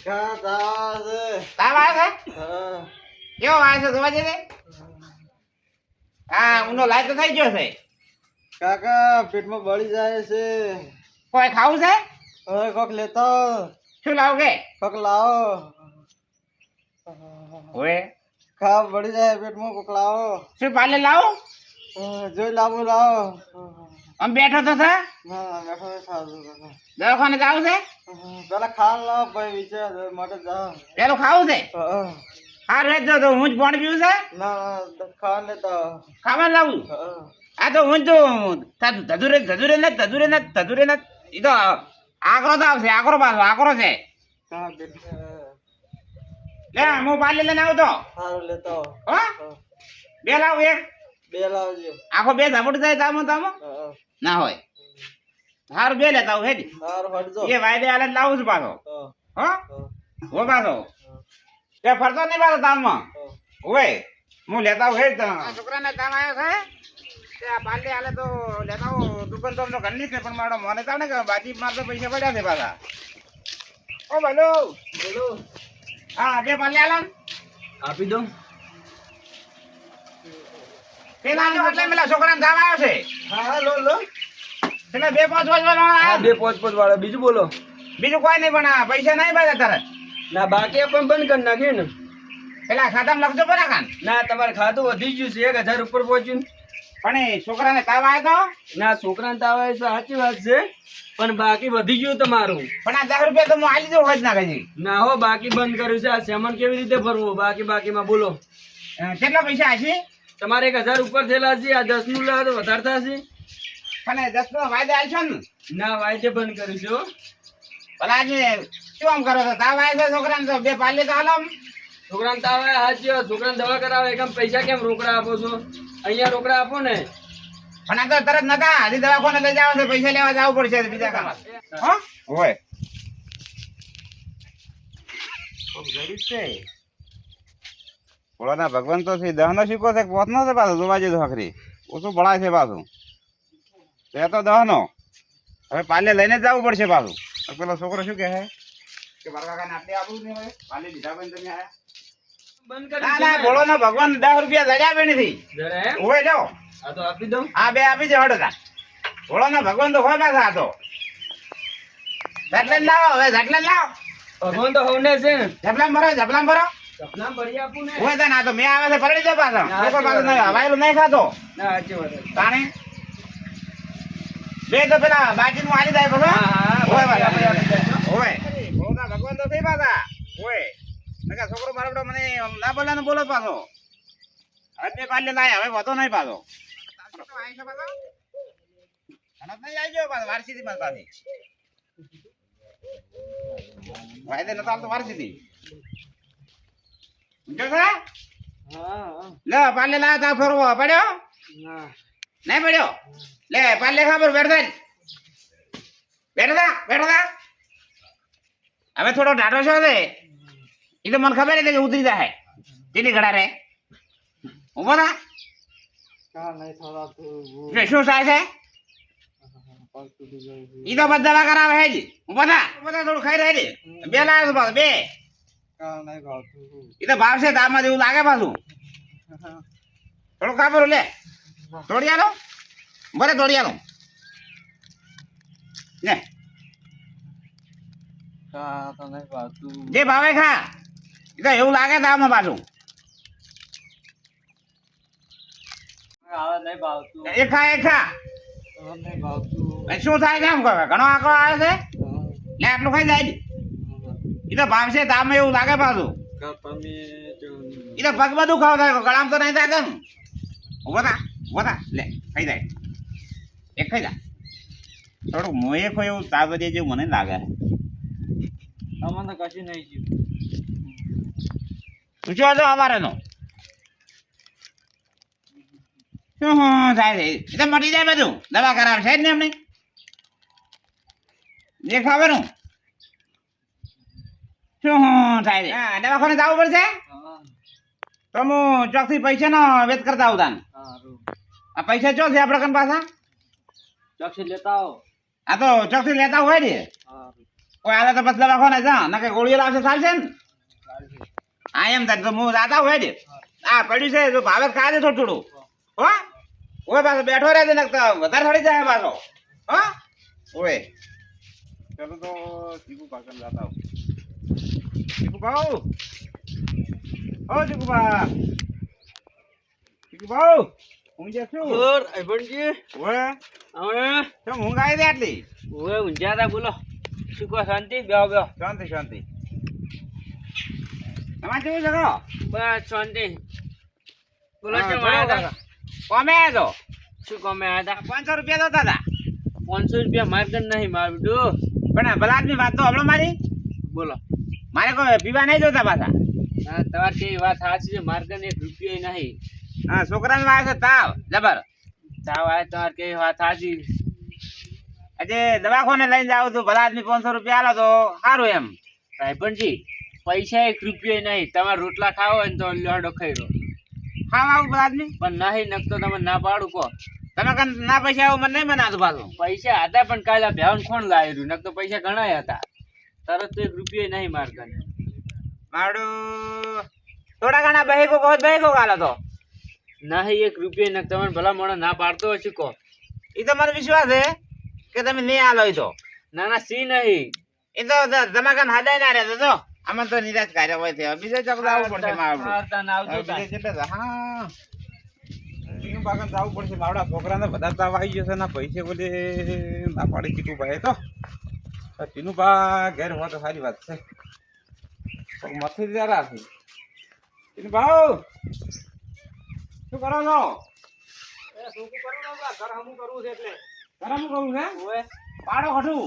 તાવ આવે છે કેવો આવે છે જોવા જઈએ હા ઊંડો લાઈટ તો થઈ ગયો છે કાકા પેટમાં બળી જાય છે કોઈ ખાવું છે હવે કોક લેતો શું લાવ કે કોક લાવો ઓએ ખા બળી જાય પેટમાં કોક લાવો શું પાલે લાવું જોઈ લાવો લાવો આમ બેઠો તો થા ના બેઠો સારું કાકા દવાખાને જાવું છે પેલા ખાન લાવો ભાઈ વિચાર માટે જાઓ પેલું ખાવું છે હા રેત તો હું જ પાણી પીવું છે ના ખાન લેતા ખાવા લાવું આ તો હું તો ધધુરે એ તો આકરો તો આવશે આકરો પાછો આકરો છે હા બેટ લે હું પાલે લઈને આવું તો સારું લેતો હો બે લાવ એક બે લાવજો આખો બે ઝાપટ જાય તામો તામો ના હોય સારું બે લેતા આવું હેડી સારું હટજો એ વાયદે આલે લાવું છું પાછો હો હો પાછો તે ફરતો નહીં પાછો તામમાં ઓય હું લેતા આવું હેડ છોકરાને કામ આવ્યો છે તે આ પાલે આલે તો લેતા આવું દુકાન તો અમને ઘરની છે પણ મારો મને તાવ ને કે બાજી માર તો પૈસા પડ્યા છે પાછા ઓ બોલો બોલો હા બે પાલે આલો આપી દો પેલા એટલે પેલા છોકરાને કામ આવ્યો છે હા લો લો પેલા બે પાંચ વાળા બે પોચ પોચ વાળા બીજું બોલો બીજું કોઈ નહીં પણ આ પૈસા નહીં પાછા તારે ના બાકી પણ બંધ કરી નાખ્યું ને પેલા ખાતામાં લખજો બરા કાન ના તમારે ખાતું વધી ગયું છે 1000 ઉપર પહોંચ્યું પણ એ છોકરાને તાવ આવ્યો ના છોકરાને તાવ આવે છે સાચી વાત છે પણ બાકી વધી ગયું તમારું તો પણ આ 10 રૂપિયા તો હું આલી દઉં હોય જ ના કઈ ના હો બાકી બંધ કર્યું છે આ સામાન કેવી રીતે ભરવું બાકીમાં બોલો કેટલા પૈસા હશે તમારે 1000 ઉપર થયેલા છે આ 10 નું લાવો તો વધારે થશે પણ 10 નો વાયદા આલશો ને ના વાયદે બંધ કર્યું છે હો ભલા આજે શું આમ કરો છો તાવ આવ્યો છે છોકરાને તો બે પાલે તો હાલો છોકરાને તાવ આવે હાચી વાત છોકરાને દવા કરાવે કેમ પૈસા કેમ રોકડા આપો છો અહીંયા રોકડા આપો ને પણ આ તો તરત નતા હજી દવાખાને લઈ જાવ છે પૈસા લેવા જવું પડશે બીજા કામ હા હોય ખૂબ ગરીબ છે ભોળાના ભગવાન તો છે દહનો શીખો છે પોતનો છે પાછો જોવા જઈએ હખરી ઓછું ભળાય છે પાછું તે તો દહનો હવે પાલે લઈને જ જવું પડશે પાછું પેલો છોકરો શું કહે કે મારા કાકાને આટલી આપવું નહીં હવે પાલે લીધા પણ તમે આયા બંધ ના કરી ના ભોળોનો ભગવાન 10 રૂપિયા લડ્યા બે નથી જરા એમ હોય લો આ તો આપી દો આ બે આપી છે હડો તા ભોળોનો ભગવાન તો હોય પાછા આ તો ઝટલે લાવો હવે ઝટલે લાવો ભગવાન તો હોને છે ને ઝપલામ ભરો સપના ભરી આપું ને હોય તા ના તો મેં આવે છે પકડી દો પાછો લોકો પાછો નહીં હવાયેલું નહીં ખાતો ના સાચી વાત છે. તાણે બે તો પેલા બાજી નું આલી જાય પછી હા, હોય બાકી પાછા. આપણે આપી દેજો. હોય ભોળોના ભગવાન તો થઈ પાછા હોય નકા છોકરો મારો બેટો મને ના બોલે ને બોલો પાછો હવે બે પાલે લાય હવે વધો નહીં પાછો નહીં આવી ગયો પાછો વારસીથી મારી પાસે વાયદે નતો આવતો વારસીથી ઊંચો છે હા લે પાલે લાયા તા ફરવો પડ્યો ના નહીં પડ્યો લે પાલે ખબર બેઠો થા હવે થોડો ઢાઢો છો છે એ તો મને ખબર હતી કે ઉતરી જાય કેટલી ઘડા રે ઉભો થા કા નહીં થોડા તું એટલે શું થાય છે પગ તૂટી ગયું છે. ઈ તો બધા દવા કરાવે હે જ ઉભો થા થોડું ખાઈ રહે છે બે લાવ્યો છું પાછો બે કા નહીં ભાવતું ઈ તો ભાવશે તારમાં જેવું લાગે પાછું થોડું કાપરું લે તોડી આલો ભલે તોડી આલો લે કા તો નહીં ભાવતું જે ભાવે ખા ઈ તો એવું લાગે તારમાં પાછું આવે નહીં ભાવતું એ ખા નહીં ભાવતું એ શું થાય છે એમ કહે ઘણો આંકડો આવે છે લે આટલું ખાઈ જાય ઈ તો ભાવશે તારમાં એવું લાગે પાછું કા તમે ઈ તો પગ બધું ખાવ થાય ગળામાં તો નહીં થાય ને ઉભો થા લે ખાઈ જાય એક ખાઈ જા થોડુંક મોએ કોઈ એવું તાવરી જેવું મને લાગે અમને કશું નહીં જીવ પૂછો તો અમારે નો શું થાય છે એ તો મટી જાય બધું દવા કરાવે છે જ ને એમની જે ખાવાનું શું થાય છે હા દવાખાને જવું પડશે તો હું ચોકથી પૈસાનો વેત કરતા આવું તાન સારું આ પૈસા ચો છે આપણા કન પાછા ચોકસી લેતા આવો આ તો ચોકથી લેતા હોય ને સારું કોઈ આલે તો બસ દવાખો ને જા નકે ગોળીઓ લાવશે ચાલશે ને આ એમ થાય તો હું જાતા હોય ને આ પડ્યું છે જો ભાવે ખાય દે થોડું થોડું હો ઓય પાછો બેઠો રહે છે ને તો વધારે થડી જાય પાછો હો ઓય ચલો તો ચીકુ પાકન જાતા હું ચીકુ ભાઉ ઓ ચીકુ બા ચીકુ ભાઉ હું જે છું ઓર આઈબણજી ઓય હવે કેમ ઊંઘ આવી દે આટલી ઓય ઊંઝા તા બોલો શું કહો શાંતિ બેહો બેહો શાંતિ શાંતિ તમારે કેવું છે કહો બસ શાંતિ બોલો હા, કેમ બરાબર. આયા તા કોમે આવ્યા તો શું કોમે આયા તા 500 રૂપિયા દોતા હતા 500 રૂપિયા માર્કેટ નહીં મારું બેટું પણ ભલા આદમી વાત તો હમણાં મારી બોલો મારે કોઈ પીવા નહીં જોતા પાછા હા તમારી કેવી વાત સાચી છે માર્કેટ 1 રૂપિયો નહીં હા છોકરાને વાગે છે તાવ જબર તાવ આય તમારી કેવી વાત સાચી આજે દવાખાને લઈને જાવ તો ભલા આદમી 500 રૂપિયા આલો તો સારું એમ રાયપણજી પૈસા 1 રૂપિયો નહીં તમારે રોટલા ખાવો હોય ને તો લેડો ખાઈ લો ખાવા આવું ભલા આદમી પણ નહીં નકતો તમે ના પાડું કહો તમે કન ના પૈસા આવું મને નહીં બનાવતું પાછું પૈસા હતા પણ કાલે ભેવન કોણ લાવ્યું નકતો પૈસા ઘણા હતા તરત તો 1 રૂપિયો નહીં મારતા મારું થોડા ઘણા બહેકો બહુ બહેકો ગાલો તો નહીં 1 રૂપિયો નક તમે ભલા મોણા ના પાડતો હશે કહો એ તો મને વિશ્વાસ છે કે તમે નહીં આલો ઈ તો ના ના સી નહીં એ તો તમે કન હદાય ના રહેતો તો આમાં તો નિરાશ કાર્ય હોય છે બીજો ચોકડો આવવું પડશે મારું આવતા ના આવતો તા. હા એનું બાગાન જવું પડશે માવડા છોકરાને બધા તાવ આવી ગયો છે ના પૈસે બોલે ના પાડી કીધું ભાઈ તો ટીનું બા ઘેર હોય તો સારી વાત છે મથી જરા છે ટીનું ભાવ શું કરો છો શું કરું ઘર હમું કરવું છે એટલે ગરમ કરું છે ઓએ પાડો ખટું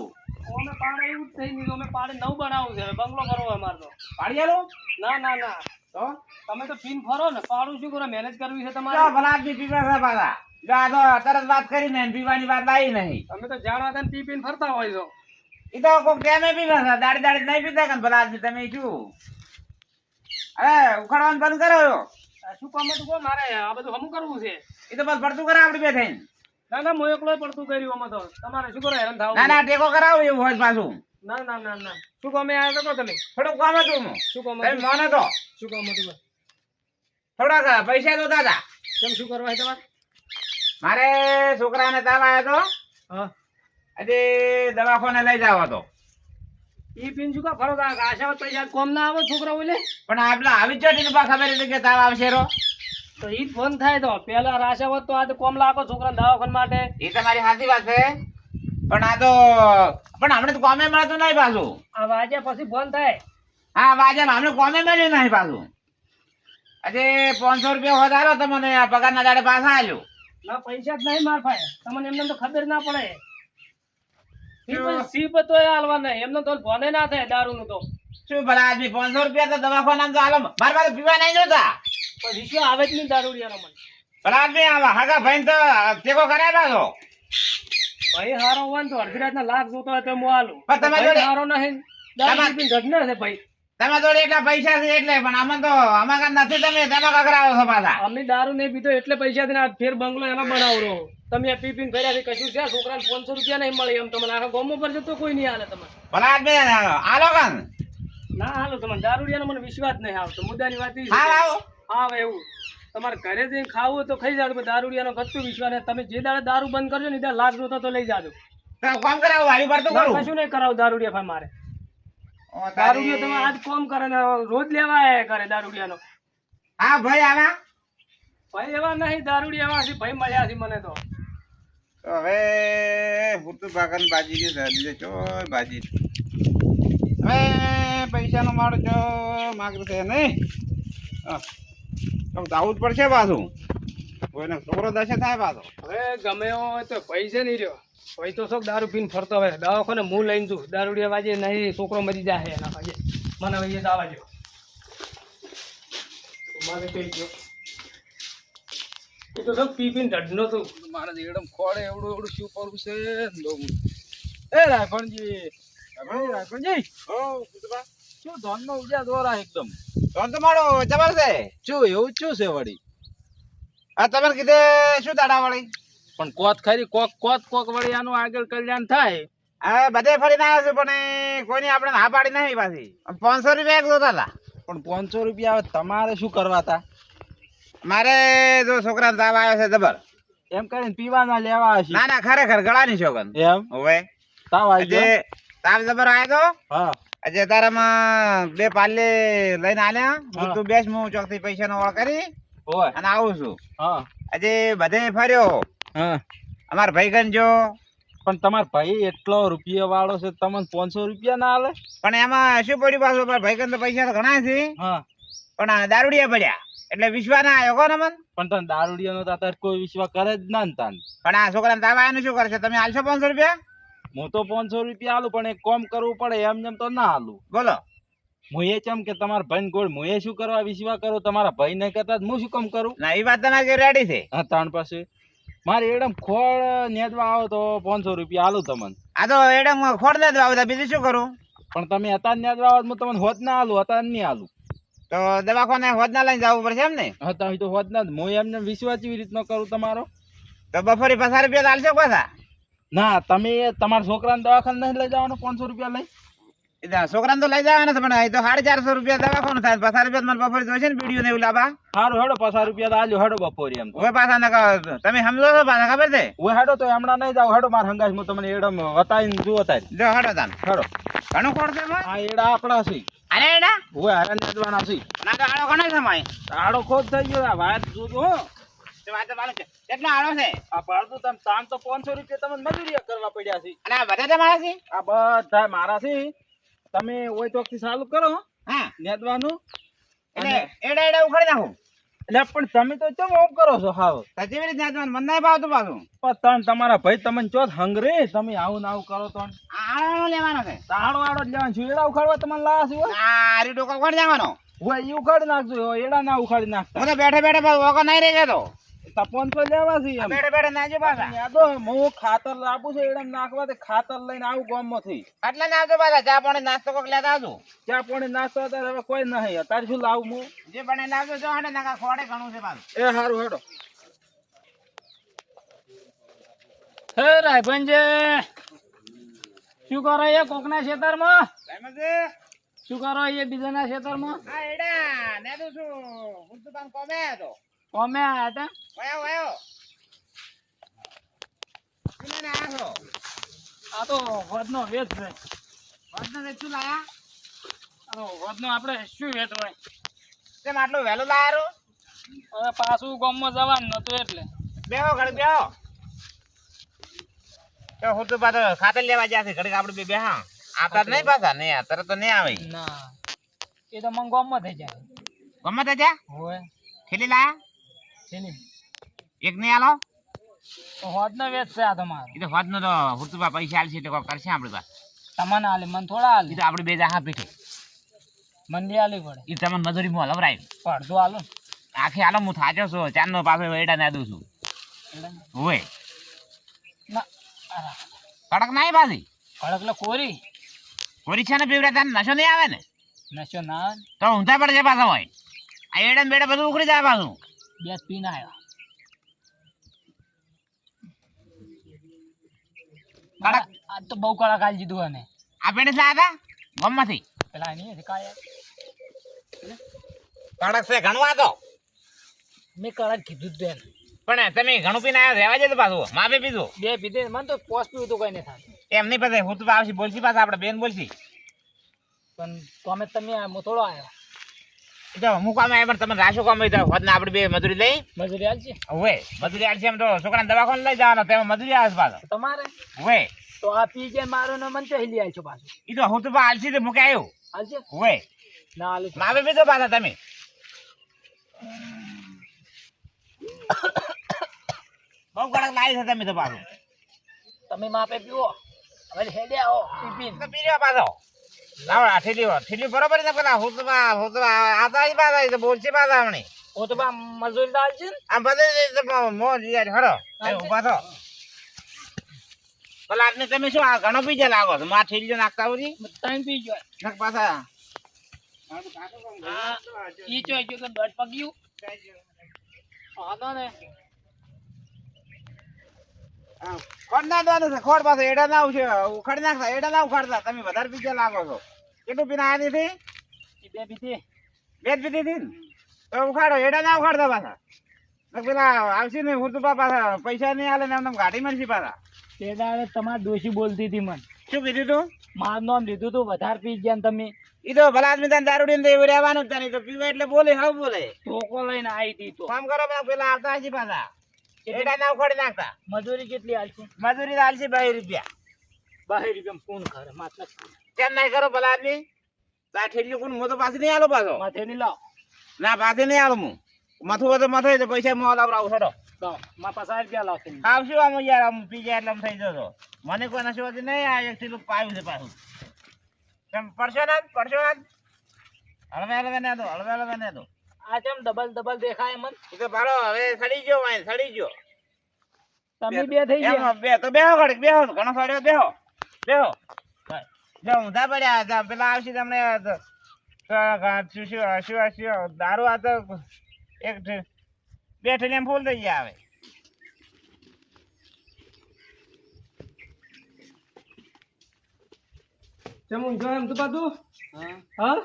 ઓમે પાડે એવું જ થઈ ગયું અમે પાડે નવ બનાવવું છે બંગલો કરવો અમાર તો પાડી આલો ના ના ના તો તમે તો પીન ફરો ને પાડું શું કરો મહેનત કરવી છે તમારે જો ભલા આદમી પીવા છે પાછા જો આ તો તરત વાત કરી ને પીવાની વાત આવી નહીં તમે તો જાણવા હતા પી પીને ફરતા હોય છો એ તો કોઈ ટેમે પીવા છે દાડી દાડી નહીં પીતા કે ભલા આદમી તમે શું અરે ઉખાડવાનું બંધ કરો આ શું કામ હતું કો મારે આ બધું હમું કરવું છે એ તો બસ પડતું કરાવ આપડી બે થઈને ના ના હું એકલો પડતું કર્યું આમાં તો તમારે શું કરો હેરાન થાવ ના ના ટેકો કરાવો એવું હોય પાછું ના ના ના ના શું કામે આવ્યા તો તમે થોડુંક કામ હતું શું કામ તમે મોને તો શું કામ હતું થોડાક પૈસા જોતા હતા કેમ શું કરવા છે તમારે મારે છોકરાને તાવ આવ્યો તો હા આજે દવાખાને લઈ જાવ હતો ઈ પીન શું કા ફરો તા આશાવત પૈસા કોમ ના આવો છોકરા ઓલે પણ આપલા આવી ચોટી પા ખબર હતી કે તાવ આવશે રો તો ઈ જ ફોન થાય તો પેલા રાશાવત તો આ તો કોમ લાગો છોકરા દવાખાન માટે એ તમારી સાચી વાત છે પણ આ તો પણ હમણાં તો કોમે મળતું નહીં પાછું આ વાજ્યા પછી ફોન થાય હા વાજે હમણાં કોમે મળ્યું નહીં પાછું આજે 500 રૂપિયા વધારો તમને આ પગારના દાડે પાછા આલ્યો ના પૈસા જ નહીં માર ભાઈ તમને એમને તો ખબર ના પડે શું? સીપ તો હાલવા નહીં એમને તો ફોને ના થાય દારૂ નું તો શું ભલા આદમી 500 રૂપિયા તો દવાખાના તો હાલો મારે પાસે પીવા નહીં જોતા પણ રીશ્યો આવે જ નહીં દારૂડિયાનો મને ભલા આદમી આવા હાગા ભાઈ તો ટેકો કરાવ્યા છો ભાઈ હારો હોય ને તો અડધી રાતના લાખ જોતો હોય તો હું હાલું પણ તમારી ભાઈ જોડે- હારો નહીં દારૂ તમારે- પીને ઘટના છે ભાઈ તમે જોડે એટલા પૈસા છે એટલે પણ આમાં તો આમાં કાંઈ નથી તમે તેમાં કકરાવો છો પાછા અમે દારૂ નહીં પીધો એટલે પૈસા દઈને આ ફેર બંગલો એનો બનાવરો તમે આ પી પીને ફર્યા છે કશું છે છોકરાને 500 રૂપિયા નહીં મળે એમ તમને આખા ગામમાં પર તો કોઈ નહીં હાલે તમને ભલા આદમી આલો કાન ના હાલો તમને દારૂડિયાનો મને વિશ્વાસ નહીં આવતો મુદ્દાની વાત ઈ છે. હા આવો હા એવું તમારે ઘરે જઈને ખાવું હોય તો ખાઈ જાજો પણ દારૂડિયાનો કચ્ચું વિશ્વાસ નહીં. તમે જે દાડે દારૂ બંધ કરજો ને ત્યાં લાખ જોતો તો લઈ જાજો તો કામ કરાવો વાયુ પડતું ના, કરું કશું નહીં કરાવું દારૂડિયા ભાઈ મારે ઓ તારી- દારૂડિયો તમે આજ કોમ કરે ને રોજ લેવા આયા કરે દારૂડિયાનો હા ભાઈ આવા ભાઈ એવા નહીં દારૂડિયા એવા છે ભાઈ મળ્યા છે મને તો તો હવે પૂરતું પાકન બાજી ગયું બીજે ચોય બાજી હવે પૈસાનો માળો ચો માગતો છે નહીં હા તો આવું જ પડશે પાછું કોઈને છોકરો દશે થાય પાછો હવે ગમે એવો હોય તો ભાઈ છે નહીં રહ્યો ભાઈ તો શું દારૂ પીને ફરતો હોય દવાખાને હું લઈને છું દારૂડિયા વાજે નહીં છોકરો મરી જાય એના વાજે મને હવે દાવા જો મારે કઈ ગયો એ તો સબ પી પીને ઢડનો તું મારે એકદમ ખોળે એવડું એવડું શું કરવું છે એ રાયફણજી રાયફણજી ઓ કુતબા શું ધોનનો ઉજા દોરા એકદમ તો મારો જબર છે શું એવું શું છે વળી આ તમે કીધે શું દાડા વાળી પણ કોત ખરી કોક વળી આનું આગળ કલ્યાણ થાય હવે બધે ફરીને આવ્યો છું પણ કોઈની આપણે ના પાડી નહીં પાછી 500 રૂપિયા એક જોતા હતા. પણ 500 રૂપિયા આવે તમારે શું કરવા હતા? મારે જો છોકરા તાવ આવ્યો છે જબર. એમ કરીને પીવાના લેવા હશે. ના ના ખરેખર ગળાની શોગન. એમ હવે તાવ આવી આજે ગયો? તાવ જબર આવ્યો તો. હા આજે તારામાં 2 પાલે લઈને આલ્યા. હા. તું બેસ હું ચોકથી પૈસાનો ઓળ કરી ઓય અને આવું છું. હા આજે બધે ફર્યો. હા અમાર ભાઈગન જો પણ તમાર ભાઈ એટલો રૂપિયા વાળો છે તમને 500 રૂપિયા ના આલે? પણ એમાં શું પડ્યું પાછું અમાર ભાઈગન તો પૈસા તો ઘણા છે હા પણ આ દારૂડિયા પડ્યા એટલે વિશ્વાસ ના આવ્યો કોને મન. પણ તને દારૂડિયાનો તો અત્યારે કોઈ વિશ્વાસ કરે જ ના ને તને. પણ આ છોકરાને તાવ આવ્યાનું શું કરશે તમે આલશો 500 રૂપિયા? હું તો 500 રૂપિયા આલું પણ એક કામ કરવું પડે એમ જેમ તો ના આલું. બોલો. હું એ ચમ કે તમારા ભાઈ ગોળ હું એ શું કરવા વિશ્વાસ કરું તમારા ભાઈ ને કરતા હું શું કામ કરું? ના એ વાત તમારી રેડી છે. હા તાણ પાસે મારે એકદમ ખોળ નેદવા આવો તો 500 રૂપિયા આલું તમને. આ તો એડમ ખોડ દે દવા બીજું શું કરું? પણ તમે અત્યારે નેદવા આવો તો હું તમને હોત ના આલું અત્યારે નહીં આલું. તો દવાખાને હોદના લઈને જવું પડશે એમ ને? હા તમે તો હોત ના જ. હું એમને વિશ્વાસ કેવી રીતનો કરું તમારો? તો બફોરે 50 રૂપિયા આલશો પાછા? ના તમે તમારા છોકરાને દવાખાને નહીં લઈ જવાનો 500 રૂપિયા લઈ? છોકરાને તો લઈ જવાના છે પણ એ તો 450 રૂપિયા દવાખાનું થાય 50 રૂપિયા મને બફોરે જોઈશે ને બીડીઓ ને એવું લાવવા. સારું હેડો 50 રૂપિયા તો આલ્યો હેડો બપોરે એમ. હવે પાછા તમે સમજો છો પાછા ખબર છે? ઓય હેડો તો હમણાં નહીં જાવ હેડો માર હંગાશ હું તમને એડમ વતાવીને જુઓ તાર. જો હડો તાન હેડો ઘણું ખોડ છે એમાં? આ એડા આપણા છે. અરે એડા ઓય હારા નેદવાના છે. ના તો આડો ઘણો છે માય. આડો ખોદ થઈ ગયો આ વાત જોજો હો. તે વાત માનો છે કેટલો આડો છે? આ પાડતું તમે તાન તો 500 રૂપિયા તમને મજૂરી કરવા પડ્યા છે. અને આ બધા તમારા છે? આ બધા મારા છે. તમે ઓય ચોકથી ચાલુ કરો હા નેદવાનું. એટલે એડા એડા ઉખાડી નાખું. એટલે પણ તમે તો કેમ ઓમ કરો છો હાવ? તો જેવી રીતે નાચવાનું મન નહીં ભાવતું પાછું. પણ તન તમારા ભાઈ તમને ચોથ હંગરે તમે આવું ને આવું કરો તો આ આડો લેવાનો છે. તાળો આડો જ લેવાનું છે. એડા ઉખાડવા તમને લાયા છે હોય? આ રીડો કોણ જવાનો? ઓય ઈ ઉખાડી નાખજો એડા ના ઉખાડી નાખતા. હું તો બેઠે બેઠે પાછો વગર નહીં રહી જતો. તપોન તો લેવા છે એમ. બેઠે બેઠે નાચો પાછા. યાદો હું ખાતર આપું છું એડા નાખવા તે ખાતર લઈને આવું ગામમાં થી. એટલે નાચો પાછા ચા પાણી નાસ્તો કોક લેતા આવજો. ચા પાણી નાસ્તો અત્યારે હવે કોઈ નહીં. અત્યારે શું લાવું હું? જે બને લાવજો જો હડે નાકા ખોડે ઘણું છે પાછું. એ હારું હેડો. હે રાયભંજે શું કરો એ કોકના ખેતરમાં? શું કરો એ બીજાના ખેતરમાં? આ એડા ને તો શું હું તો તને કોમે હતો. કોમે આયા હતા? વયો વયો. કિને આસો? આ તો વધનો વેચ છે. વધનો વેચું લાયા? આ તો વધનો આપણે શું વેચ હોય? કેમ આટલું વહેલું લાયારો? હવે પાછું ગામમાં જવાનું નતું એટલે. બેહો ઘડી બેહો. તો હું તો પાછો ખાતર લેવા જ્યાં છે ઘડીક આપણે બે બેહા. આતર નહીં પાછા નહીં આતર તો નહીં આવે. ના એ તો મને ગામમાં થઈ જાય. ગમે તે જા હોય થેલી લાયા? તેની એક નહીં આલો? તો વધનો વેચ છે આ તમારો. એ તો વધનો તો હુતુબા પૈસા આલશે એટલે કોક કરશે આપણી પાસે. તમને આલે મને થોડા આલે. એ તો આપણે બે જાહા પીઠે. મને બી આલી પડે. એ તમને મજૂરી માં લવરાય. પડધો આલો ને. આખી આલો હું થાચો છું ચાંદનો પાછો એડા ના દઉં છું. એટલે હોય ના અરે કડક નહીં પાછી કડક એટલે કોરી પરીક્ષા ને પીવડા તને નશો નહીં આવે ને? નશો ના તો ઊંધા પડે છે પાછા હોય આ એડા ને બેડા બધું ઉખડી જાય પાછું. બે પીન આવ્યા. કડક આ તો બહુ કડક આલી દીધું અને આ પેડે લાયા હતા ગમમાંથી પેલા નહીં કાયા કડક છે ઘણું આ તો. મેં કડક કીધું જ બેન. પણ તમે ઘણું પીને આવ્યા રહેવા જતો પાછું માપે પીધું બે પીધે મને તો પોસ પીવું તો કઈ નહીં થાય. એમ નહીં પછી હું તો આવશે બોલશી પાછા આપણે બેન બોલશી. પણ તમે તમે હું થોડો આવ્યો. એ તો હું કામ આવ્યા પણ તમે રાશો કામ હોત ને આપણે બે મજૂરી લઈ મજૂરી આલશે હવે મજૂરી આવશે એમ તો છોકરાને દવાખાને લઈ જવાનો તેમાં મજૂરી આવે પાછો તમારે હવે તો આ પી જે મારો ને મને ચાલી આવી છો પાછું એ તો હું તો આલસી તો મૂકે આવ્યું આલશે હવે ના આલુ માપે પીધો પાછા તમે બહુ કડક લાવી છે તમે તો પાછું તમે માપે પીવો હવે હેડે આવો પી તો પી રહ્યો પાછો લાવો આ ઠેલી બરોબર છે પેલા હું તો આતા જ પાછા તો બોલશે પાછા હમણે હું તો બા મજૂરી તો આલશે ને આ બધે મોજ યાર હરો ઉભા થો પેલા આપને તમે શું આ ઘણો પી જાય લાગો છો માં ઠેલીઓ નાખતા આવડી ટાઈમ પી ગયો નાખ પાછા ઈ ચોઈ ગયો કે દોઢ પગ્યું હા તો ને ખોડ ના દેવાનું છે ખોડ પાસે એડા ના આવશે ઉખાડી નાખતા એડા ના ઉખાડતા તમે વધારે પીછે લાગો છો કેટલું પીને આવી હતી બે પીધી બે જ પીધી હતી ને તો ઉખાડો એડા ના ઉખાડતા પાછા પેલા આવશે ને હું તો પાછા પૈસા નહીં આલે ને એમને ગાડી મળશે પાછા તે દાડે તમારી ડોશી બોલતી હતી મને શું કીધું તું મારું નામ લીધું તું વધારે પી ગયા ને તમે ઈ તો ભલા આદમી તને દારૂ ને એવું રહેવાનું જ તને તો પીવા એટલે બોલે હાવ બોલે ટોકો લઈને આવી હતી તો કામ કરો પેલા આવતા હજી પાછા એડા ના ઉખાડી નાખતા મજૂરી કેટલી હાલશે મજૂરી હાલશે 2 રૂપિયા 12 રૂપિયા કોણ કરે માત્ર કેમ નહીં કરો ભલા આદમી તા ઠેલ્યું કોણ હું તો પાછી નહીં આલો પાછો માથે નહીં લાવ ના પાછી નહીં આલો હું માથું હોય તો માથું તો પૈસા મોલ આવડાવું છોડો લાવ માં પાછા રૂપિયા લાવશે આવશું આમ યાર આમ પી જાય એટલે આમ થઈ જતો મને કોઈ નશો હતી નહીં આ એક થેલું પાયું છે પાછું તેમ પડશો ને હળવે ને દો આ જેમ ડબલ દેખાય મન એ તો ભાડો હવે સડી ગયો વાય સડી ગયો તમે બે થઈ ગયા બે તો બેહો ઘડી બેહો ઘણો સડ્યો બેહો જો ઊંધા પડ્યા પેલા આવશે તમને દારૂ આ તો એક બે ઠેલી ફૂલ થઈ ગયા હવે જમું જો એમ તું પાતું હા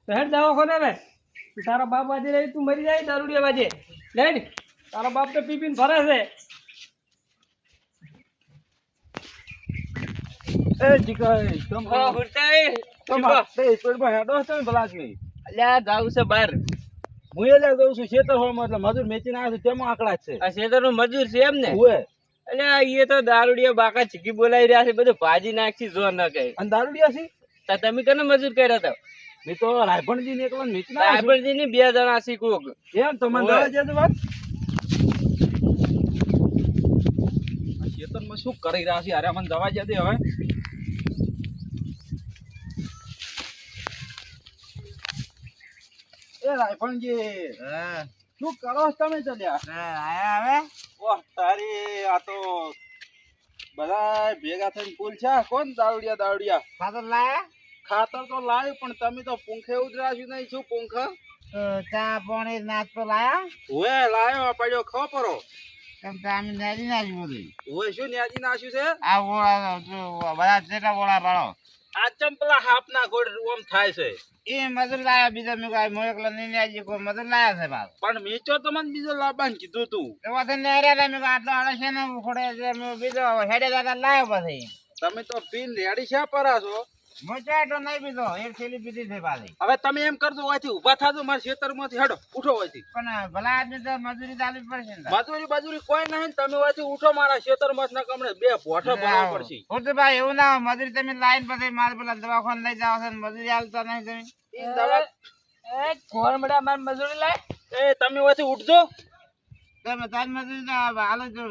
તો હેડ દવાખાને રે તારા બાપ વાજે રહી તું મરી જાય દારૂડિયા વાજે લે ને તારો બાપ તો પી પીને ફરે છે એ જીકા તમ હા હુરતાઈ તમ તે પેડમાં હેડો છે ભલા આદમી અલ્યા જાવ છે બહાર હું એ લે જઉં છું ખેતર હોમાં એટલે મજૂર મેચીને આવ્યો છું તેમાં આંકડા જ છે આ શેતરનો મજૂર છે એમ ને ઓએ અલ્યા એ તો દારૂડિયા બાકા ચીકી બોલાવી રહ્યા છે બધું ભાજી નાખી જો ન કહે અને દારૂડિયા છે તો તમે કને મજૂર કર્યા હતા મેં તો રાયભણજી ને એકલા મેચીને આવ્યો રાયબરજી ની 2 જણા શીખવું છું એમ તો મને દવા જે વાત ખેતરમાં શું કરી રહ્યા છે અરે મને દવા જે દે હવે એ રાયભણજી શું કરો છો તમે ચલ્યા આયા હવે ઓહ તારી આ તો બધા ભેગા થઈને પુલ છે કોણ દાવડિયા ખાતર લાયા ખાતર તો લાવ્યું પણ તમે તો પૂંખે ઉતરાશું નહીં શું પૂંખ તો ચા પાણી નાસ્તો લાયા ઓએ લાયો પડ્યો ખપરો કેમ તો અમે નાજી નાજી બધું ઓએ શું ન્યાજી નાખ્યું છે આ ઓળા બધા જેટલા ઓળા પાડો આ ચંપલા હાપના ગોળ ઓમ થાય છે એ મજૂર લાયા બીજા મેં કાંઈ મોં એકલા નહીં નાજી કોઈ મજૂર લાયા છે બાપ પણ મેચો તો મને બીજો લાવવાનું કીધું તું એવા તો નેર્યા મેં આટલો આડે છે ને ઉખડે છે મેં બીજો હેડે દાદા લાયો પછી તમે તો પીન રેડી શા પરા છો મોચા તો નહીં પીધો એક થેલી પીધી છે પાછી હવે તમે એમ કરજો હોયથી ઊભા થાજો મારા ખેતરમાંથી હેડો ઉઠો હોયથી પણ ભલા આદમી તો મજૂરી ચાલવી પડશે ને મજૂરી બાજુરી કોઈ નહીં તમે હોયથી ઉઠો મારા ખેતરમાં ના કમણે બે ભોઠા ભરવા પડશે ભાઈ એવું ના મજૂરી તમે લાઈન પછી મારે પેલા દવાખાને લઈ જાવ છો મજૂરી હાલતા નહીં તમે ઈ દવા એ કોણ બડા માર મજૂરી લાય એ તમે હોયથી ઉઠજો તમે તારી મજૂરી તો હાલો જો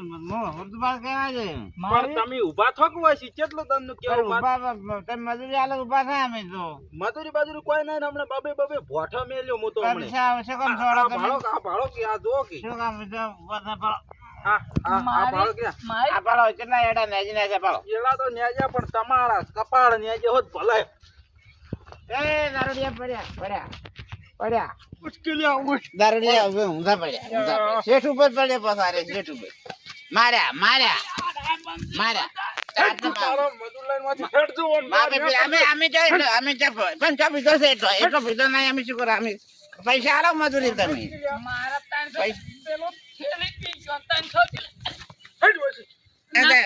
ઉર્દુભાઈ કહેવાય છે પણ તમે ઊભા થોક હોય છે કેટલું તમને કેવું તમે મજૂરી હાલો ઉભા થાય અમે તો મજૂરી બાજુરી કોઈ નહીં હમણાં બબે ભોઠા મેલ્યો હું તો હમણે શું કામ છોડો તમે આ ભાળો કે આ જો કે શું કામ ઉભા પાડો આ ભાળો કે આ પાડો કેટલા એડા નેજી નેજા પાડો એલા તો ન્યાજા પણ તમારા કપાળ ન્યાજે હોત ભલે એ દારૂડિયા પડ્યા મુશ્કેલી ઉઠ દારૂડિયા હવે ઊંધા પડ્યા શેઠ ઉપર પડ્યા પસારે શેઠ ઉપર માર્યા તારો મજૂર લાઈન માંથી હેડજો અમે પણ ચા પીધો છે એટલો પીધો નહીં અમે શું કરો અમે પૈસા આલો મજૂરી તમે મારા 300 પેલો થેલી પી ગયો 300 હેડ હોય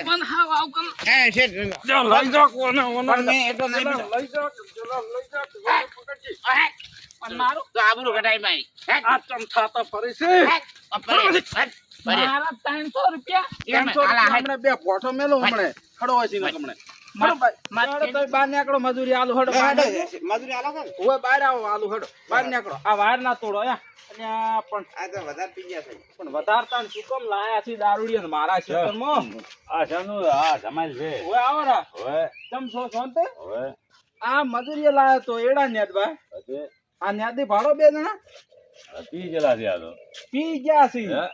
પણ હાવ આવ કમ એ શેઠ લઈ જા કોને પણ મેં એટલો નહીં પીધો લઈ જા પકડજી પણ મારું તો આબરૂ કઢાઈ મારી આ ચમથા તો ફરી છે મારા 300 રૂપિયા હમણે બે ફોટો મેલો હમણે ખડો હોય છે હમણે મારે તો બાર નીકળો મજૂરી આલુ હડો મજૂરી આલો કે ઓય બહાર આવો આલુ હડો બહાર નીકળો આ વાર ના તોડો યા અને પણ આ તો વધારે પી ગયા છે પણ વધારતા શું કેમ લાયા છે દારૂડિયા ને મારા ખેતરમાં આ જાનું આ જમાલ છે ઓય આવો રા હવે તમ છો શાંતે હવે આ મજૂરી લાયા તો એડા નેદ બા પછી આ નેદી ભાડો બે જણા પી ગયેલા છે આ તો પી ગયા છે હે?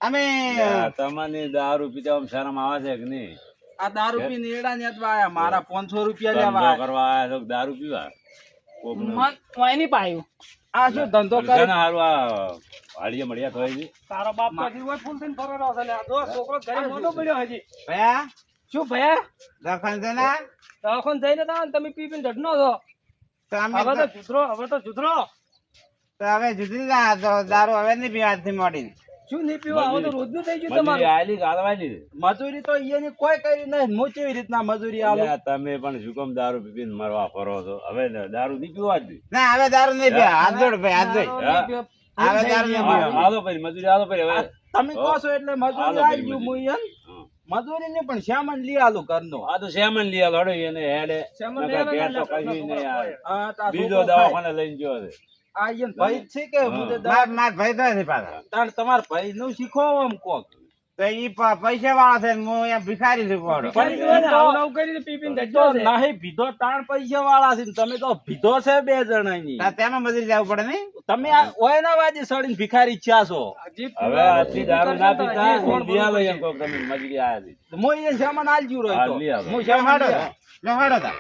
અમે આ તમને દારૂ પીતા આમ શરમ આવે છે કે નહીં આ દારૂ પીને એડા નેદ બા આયા મારા 500 રૂપિયા ધંધો લેવા કરવા આયા છો કે દારૂ પીવા કોકને મન કોઈ નહીં પાયું આ શું ધંધો કરે ધંધાના હારું આ વાડીએ મળ્યા તો હજી. તારો બાપ તો હજી હોય ફૂલ થઈને ફરેલો હશે લે. આ જો છોકરો ઘરે મોટો પડ્યો હજી. ભયા શું ભયા દખન છે ને દવાખાને જઈને તો આવો ને તમે પી પીને ઢઢનો છો. તો અમે હવે તો જુધરો તો હવે જુદી ના તો દારૂ હવે નહીં પીવાથી મોડી શું નહીં પીવા હવે તો રોજનું થઈ ગયું મજૂરી તમારું. આલી કે આલવાની? મજૂરી તો એની કોઈ કરી નહીં હું કેવી રીતના મજૂરી આલું અલ્યા તમે પણ શું કામ દારૂ પીને મરવા ફરો છો? હવે દારૂ નહીં પીવા જ. ના હવે દારૂ નહીં પીવા હાથ જોડ ભાઈ હાથ જોડ દારૂ નહીં પીવા. હવે દારૂ નહીં પીવા આલો પછી મજૂરી આલો પછી હવે. તમે કહો છો એટલે મજૂરી આલો આવી ભાઈ ગયું હું મજૂરી. એમ હા. મજૂરી ને પણ શ્યામન લઈ આલું ઘરનો આ તો શેમન લઈ આલો હડો એને હેડે. શેમન નકર લઈ ઘેર આલો તો એટલે કશું નહીં યાર. આ તા બીજો છોકરો ખાય. દવાખાને લઈને ગયો છે. આ ઈયન ભાઈ જ છે કે હું તો માર ભાઈ તો નથી પાછા તાણ તમારા ભાઈ નું શીખો આમ કોક તો ઈ પૈસા વાળા છે ને હું અહીંયા ભિખારી છું કોડો ભિખારી જોડે ને આવું આવું કરીને પી પીને ઢઢનો તો છે. નહીં ભીધો તાણ પૈસા વાળા છે ને તમે તો ભીધો છે બે જણાની તેમાં મજૂરી જવું પડે નહીં તમે આ ઓય ના વાજે સડીને ભિખારી ઈચ્છા છો હજી હવે આટલી દારૂ ના કરતા પીતા હજી સોળ લઈ આલો બોલવું એમ કહો કે તમે મજૂરી આયા છે. હું અહીંયા શ્યામન આલજુ હા, રહ્યો લઈ આવો. હું લો શ્યામન હાડો લઈ આવું. લો હાડો તા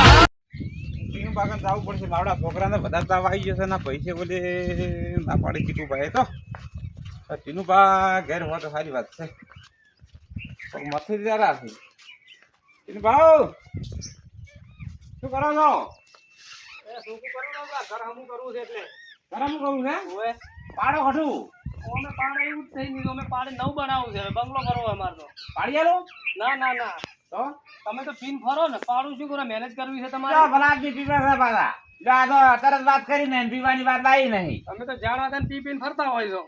ટીનું બાગન જવું પડશે માવડા છોકરાને બધા તાવ આવી જશે ના પૈસે બોલે ના પાડી ટીનું ભાઈ તો ટીનું બા ઘેર હોય તો સારી વાત છે મથી જરા છે ટીનું ભાવ શું કરો છો એ શું કરું ને આ ઘર હમું કરવું છે એટલે ગરમ કહું છે ઓએ પાડો ખટું અમે પાડે એવું જ થઈ ગયું અમે પાડે નવું બનાવવું છે હવે બંગલો કરવો અમારે તો પાડી આલો ના ના ના તો તમે તો પીન ફરો ને પાડું શું કરો મેનેજ કરવી છે તમારે જો ભલા આદમી પીવા છે પાછા જો આ તો તરત વાત કરી ને પીવાની વાત આવી નહીં તમે તો જાણવા હતા ને પી પીને ફરતા હોય છો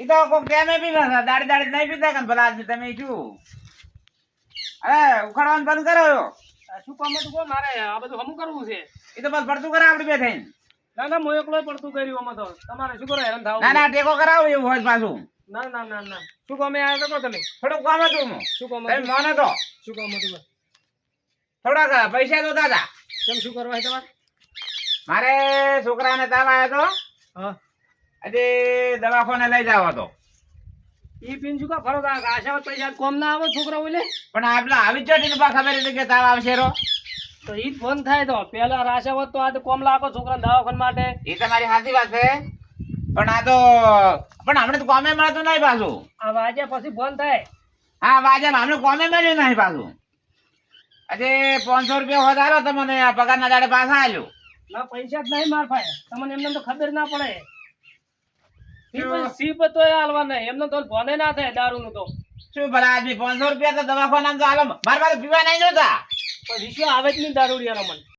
એ તો કોક ટાઈમે પીવા છે દાડી દાડી નહીં પીતા કે ભલા આદમી તમે શું અરે ઉખાડવાનું બંધ કરો આ શું કામ હતું કહો મારે આ બધું હમું કરવું છે એ તો બસ પડતું કરાવ આપડી બે થઈને ના ના હું એકલો પડતું કર્યું આમાં તો તમારે શું કરો હેરાન થાવ ના ના ટેકો કરાવો એવું હોય પાછું ના ના ના ના શું કામે આવ્યા છો તમે થોડુંક કામ હતું હું. શું કામ તમે હતું? મોને તો શું કામ હતું ભાઈ? થોડાક પૈસા તો દાદા કેમ શું કરવા છે તમારે મારે છોકરાને તાવ આવ્યો તો હા આજે દવાખાને લઈ જાવ હતો ઈ પીન શું કા ફરો તા આશાવત પૈસા કોમ ના આવે છોકરા ઓલે પણ આપલા આવી જ ચોટી ખબર હતી કે તાવ આવશે રો તો ઈ જ ફોન થાય તો પેલા રાશાવત તો આ તો કોમ લાગો છોકરા દવાખાન માટે એ તમારી સાચી વાત છે પણ આ તો પણ હમણાં તો કોમે મળતું નહીં પાછું આ વાજ્યા પછી ફોન થાય હા વાજે હમણાં કોમે મળ્યું નહીં પાછું આજે 500 રૂપિયા વધારો તો મને આ પગારના દાડે પાછા આલ્યું ના પૈસા જ નહીં માર ભાઈ તમને એમને તો ખબર ના પડે સીપ તો એ હાલવા નહીં એમને તો ભોને ના થાય દારૂ નું તો શું ભલા આદમી 500 રૂપિયા તો દવાખાના તો હાલો મારા પાસે પીવા નહીં જોતા પછી શું આવે જ નહીં દારૂ યાર મને